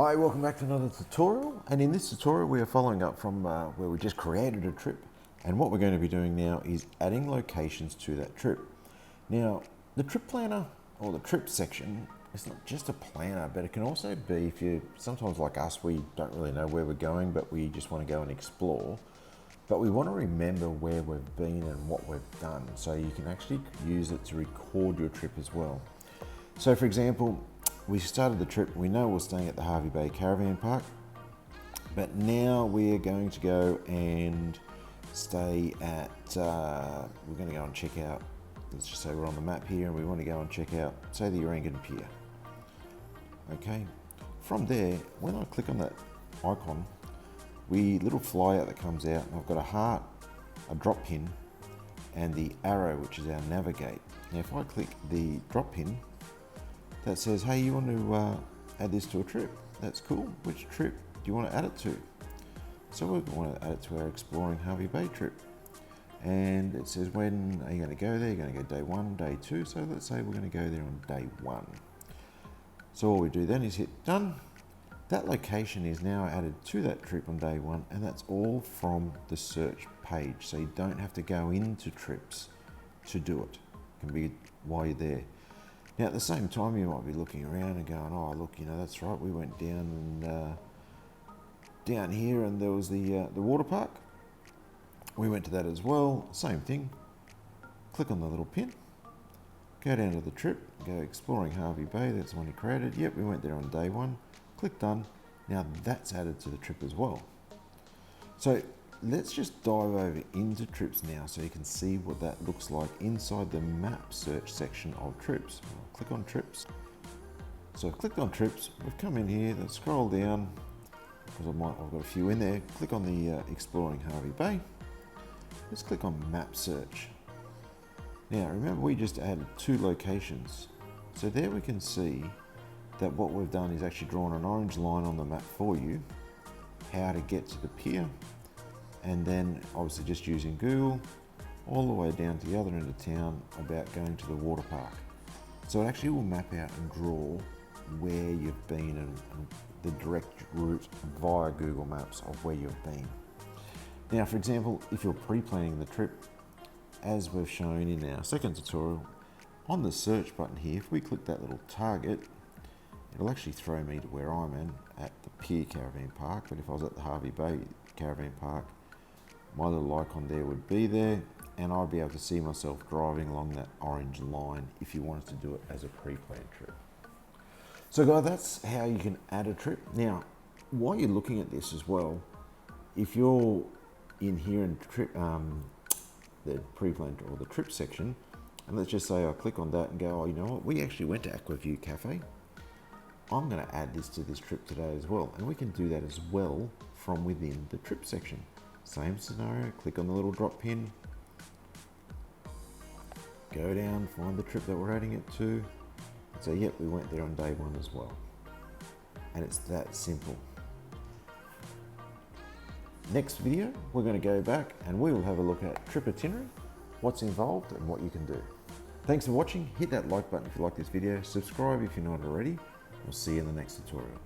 Hi, welcome back to another tutorial, and in this tutorial we are following up from where we just created a trip, and what we're going to be doing now is adding locations to that trip. Now the trip planner or the trip section is not just a planner, but it can also be, if you sometimes like us, we don't really know where we're going but we just want to go and explore, but we want to remember where we've been and what we've done, so you can actually use it to record your trip as well. So for example, we started the trip, we know we're staying at the Hervey Bay Caravan Park, but now we're going to go and stay at, we're going to go and check out, let's just say we're on the map here and we want to go and check out, say, the Orangan Pier. Okay, from there, when I click on that icon, little flyout that comes out, and I've got a heart, a drop pin, and the arrow, which is our navigate. Now if I click the drop pin, that says, hey, you want to add this to a trip. That's cool. Which trip do you want to add it to? So we want to add it to our Exploring Hervey Bay trip. And it says, when are you going to go there? You're going to go day 1, day 2. So let's say we're going to go there on day 1. So all we do then is hit done. That location is now added to that trip on day 1, and that's all from the search page. So you don't have to go into trips to do it. It can be while you're there. Now at the same time, you might be looking around and going, oh look, you know, that's right, we went down and down here and there was the water park. We went to that as well, same thing. Click on the little pin, go down to the trip, go Exploring Hervey Bay, that's the one you created. Yep, we went there on day 1, click done. Now that's added to the trip as well. So let's just dive over into trips now so you can see what that looks like inside the map search section of trips. I'll click on trips. So I've clicked on trips, we've come in here, let's scroll down, because I've got a few in there. Click on the Exploring Hervey Bay. Let's click on map search. Now remember, we just added 2 locations. So there we can see that what we've done is actually drawn an orange line on the map for you, how to get to the pier, and then obviously just using Google all the way down to the other end of town about going to the water park. So it actually will map out and draw where you've been and the direct route via Google Maps of where you've been. Now for example, if you're pre-planning the trip, as we've shown in our second tutorial, on the search button here, if we click that little target, it'll actually throw me to where I'm at the Pier Caravan Park. But if I was at the Hervey Bay Caravan Park, my little icon there would be there, and I'd be able to see myself driving along that orange line if you wanted to do it as a pre-planned trip. So guys, that's how you can add a trip. Now, while you're looking at this as well, if you're in here in trip, the pre-planned or the trip section, and let's just say I click on that and go, oh, you know what, we actually went to Aquaview Cafe. I'm going to add this to this trip today as well, and we can do that as well from within the trip section. Same scenario, click on the little drop pin, go down, find the trip that we're adding it to, and say, yep, we went there on day 1 as well. And it's that simple. Next video, we're going to go back and we will have a look at trip itinerary, what's involved and what you can do. Thanks for watching. Hit that like button if you like this video, subscribe if you're not already. We'll see you in the next tutorial.